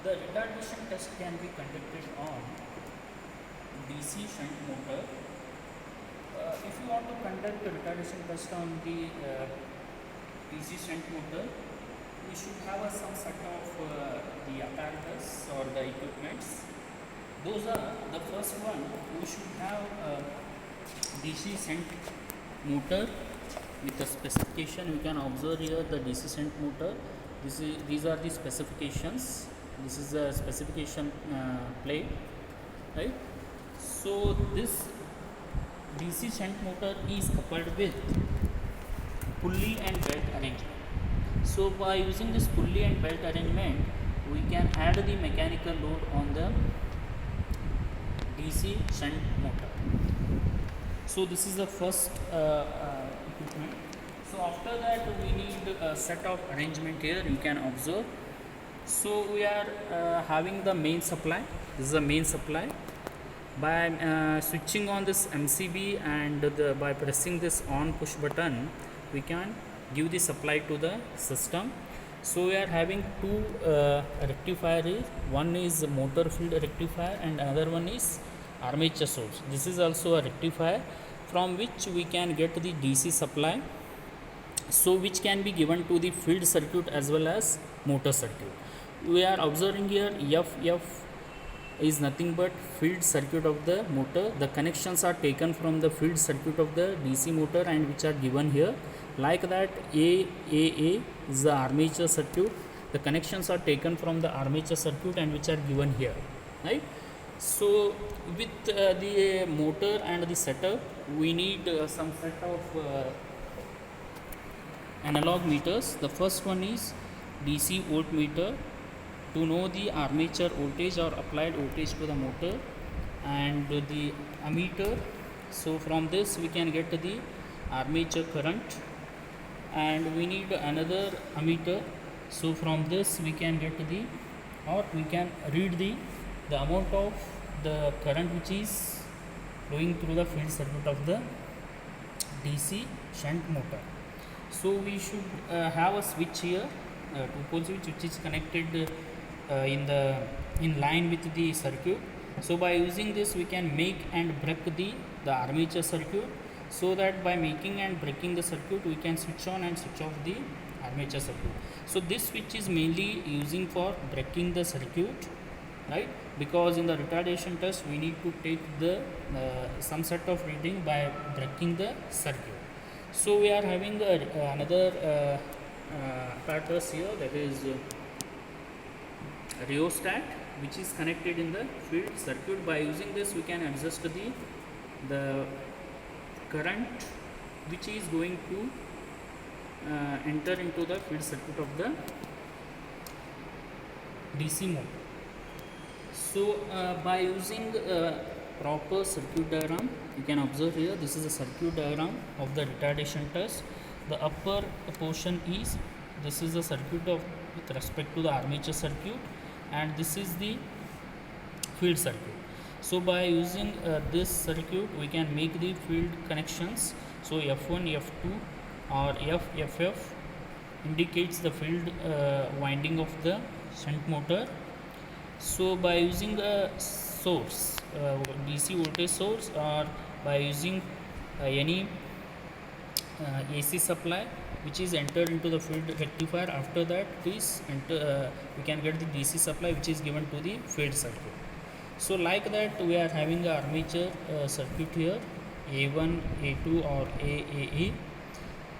The retardation test can be conducted on DC shunt motor. If you want to conduct a retardation test on the DC shunt motor, we should have some set of the apparatus or the equipments. Those are the first one. We should have a DC shunt motor with a specification. We can observe here the DC shunt motor. These are the specifications. This is a specification plate, right? So this DC shunt motor is coupled with pulley and belt arrangement. So by using this pulley and belt arrangement, we can add the mechanical load on the DC shunt motor. So this is the first equipment. So after that we need a set of arrangement here. You can observe. So we are having the main supply. This is the main supply. By switching on this MCB and by pressing this on push button, we can give the supply to the system. So we are having two rectifiers. One is motor field rectifier and another one is armature source. This is also a rectifier from which we can get the DC supply, so which can be given to the field circuit as well as motor circuit. We are observing here FF is nothing but field circuit of the motor. The connections are taken from the field circuit of the DC motor and which are given here. Like that, AAA is the armature circuit. The connections are taken from the armature circuit and which are given here, right? So with the motor and the setup, we need some set of analog meters. The first one is DC voltmeter to know the armature voltage or applied voltage to the motor, and the ammeter. So from this we can get the armature current, and we need another ammeter. So from this we can get the, or we can read the amount of the current which is flowing through the field circuit of the DC shunt motor. So we should have a switch here, 2-pole switch, which is connected in line with the circuit. So by using this we can make and break the armature circuit, so that by making and breaking the circuit we can switch on and switch off the armature circuit. So this switch is mainly using for breaking the circuit, right? Because in the retardation test we need to take the some set of reading by breaking the circuit. So we are having another apparatus here, that is rheostat, which is connected in the field circuit. By using this we can adjust the current which is going to enter into the field circuit of the DC motor. So by using proper circuit diagram, you can observe here, this is a circuit diagram of the retardation test. The upper portion is, this is the circuit of with respect to the armature circuit, and this is the field circuit. So by using this circuit we can make the field connections. So F1, F2 or FFF indicates the field winding of the shunt motor. So by using a source, DC voltage source, or by using any AC supply which is entered into the field rectifier, after that this we can get the DC supply which is given to the field circuit. So like that we are having the armature circuit here, A1, A2 or AAA.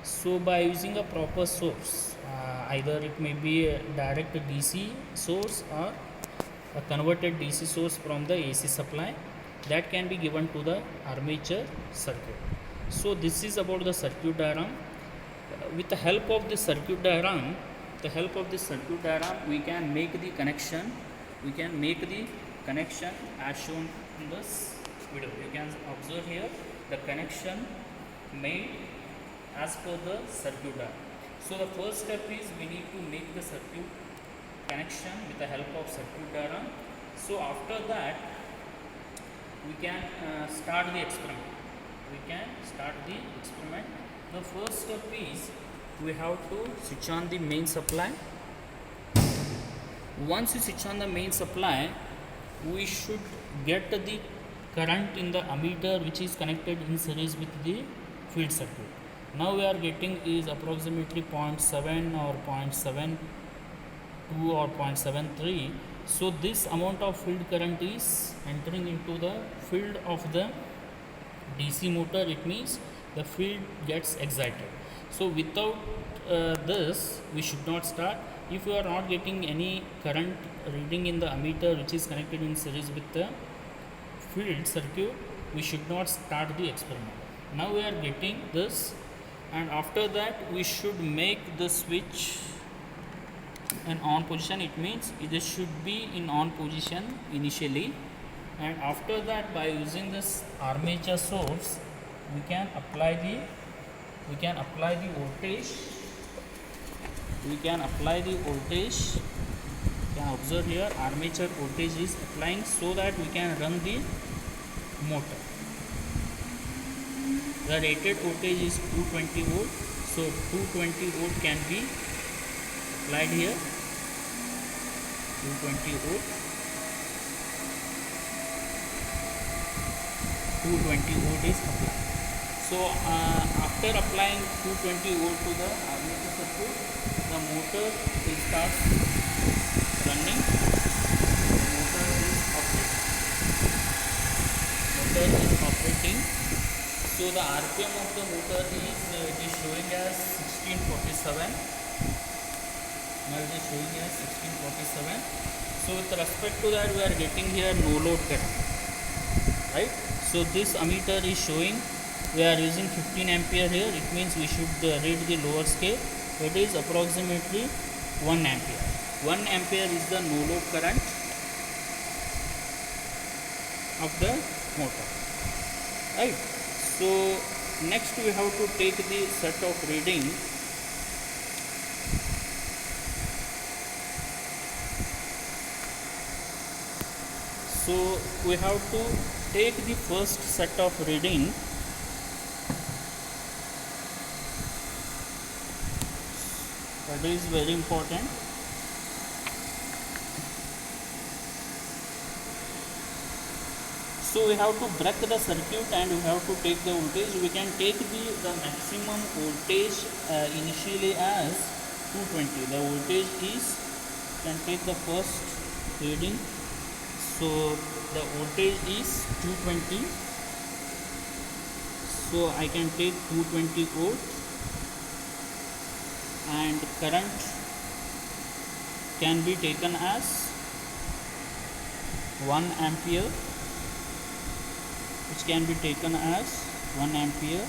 So by using a proper source, either it may be a direct DC source or a converted DC source from the AC supply, that can be given to the armature circuit. So this is about the circuit diagram. With the help of the circuit diagram, we can make the connection. We can make the connection as shown in this video. You can observe here the connection made as per the circuit diagram. So the first step is we need to make the circuit connection with the help of circuit diagram. So after that we can start the experiment. The first step is we have to switch on the main supply. Once you switch on the main supply, we should get the current in the ammeter which is connected in series with the field circuit. Now we are getting is approximately 0.7 or 0.72 or 0.73. So this amount of field current is entering into the field of the DC motor. It means the field gets excited. So without this we should not start. If you are not getting any current reading in the ammeter which is connected in series with the field circuit, we should not start the experiment. Now we are getting this, and after that we should make the switch in on position. It means it should be in on position initially, and after that by using this armature source we can apply the voltage. You can observe here armature voltage is applying so that we can run the motor. The rated voltage is 220 volt, so 220 volt can be applied here. 220 volt, 220 volt is applied. So after applying 220 volt to the armature circuit, the motor will start running. Motor is operating. So the RPM of the motor is showing as 1647. Now it is showing as 1647. So with respect to that, we are getting here no load current, right? So this ammeter is showing we are using 15 ampere here. It means we should read the lower scale. It is approximately 1 ampere. 1 ampere is the no load current of the motor, right? So next we have to take the set of reading. So we have to take the first set of reading. That is very important. So we have to break the circuit and we have to take the voltage. We can take the maximum voltage initially as 220. The voltage is, can take the first reading. So the voltage is 220. So I can take 220 volt, and current can be taken as 1 ampere, which can be taken as 1 ampere.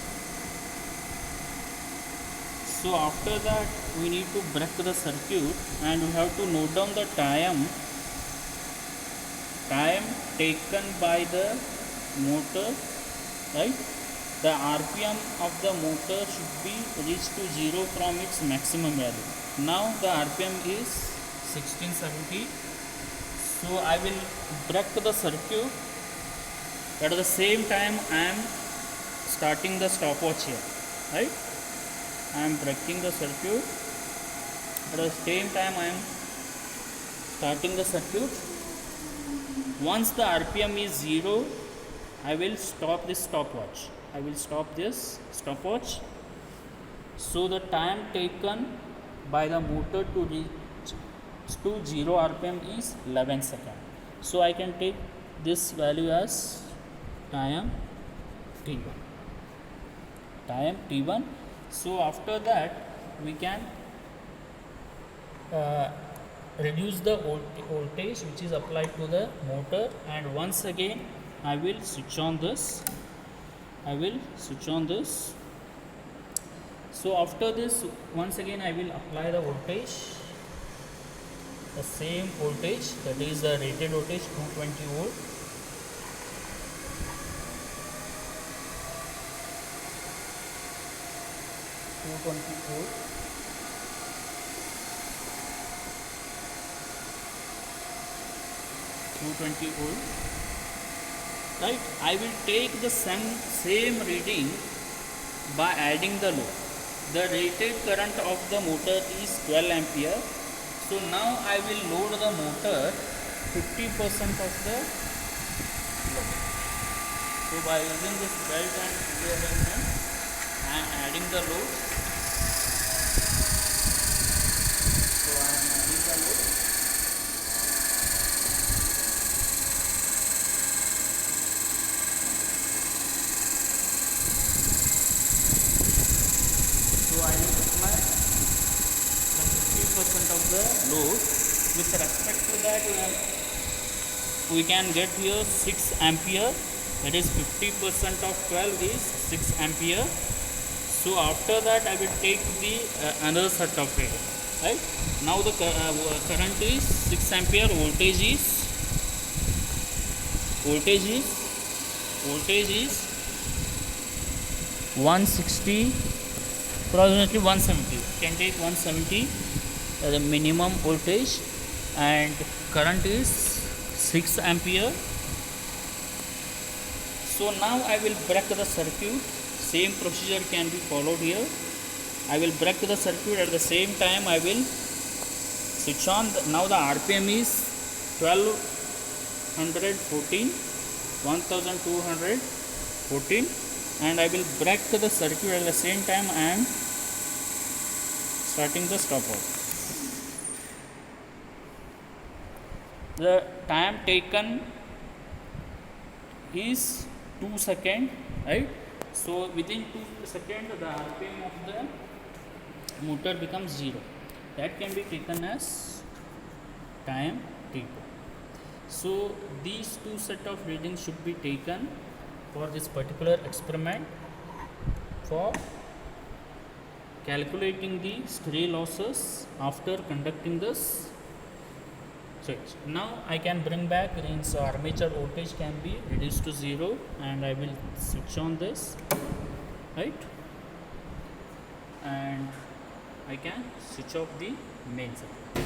So after that we need to break the circuit and we have to note down the time taken by the motor, right? The RPM of the motor should be reached to 0 from its maximum value. Now the RPM is 1670. So I will break the circuit. At the same time I am starting the stopwatch here, right? I am breaking the circuit. At the same time I am starting the circuit. Once the RPM is 0, I will stop this stopwatch. I will stop this stopwatch. So the time taken by the motor to reach to 0 RPM is 11 seconds. So I can take this value as time T1. Time T1. So after that we can reduce the voltage which is applied to the motor, and once again I will switch on this. So after this, once again I will apply the voltage, the same voltage, that is the rated voltage 220 volt. Right, I will take the same reading by adding the load. The rated current of the motor is 12 ampere. So now I will load the motor 50% of the load. So by using this belt and pulley arrangement, I am adding the load. So I am adding the load. So I will apply the 50% of the load. With respect to that, we can get here 6 ampere. That is 50% of 12 is 6 ampere. So after that I will take the another set of reading. Right now the current is 6 ampere. Voltage is 160, approximately 170. Can take 170 as a minimum voltage, and current is 6 ampere. So now I will break the circuit. Same procedure can be followed here. I will break the circuit. At the same time I will switch on. Now the RPM is 1214, 1214, and I will break the circuit. At the same time I am starting the stopwatch. The time taken is 2 seconds, right? So within 2 seconds the RPM of the motor becomes 0. That can be taken as time taken. So these two set of readings should be taken for this particular experiment for calculating the stray losses after conducting this switch. Now I can bring back, means armature voltage can be reduced to 0, and I will switch on this, right, and I can switch off the main circuit.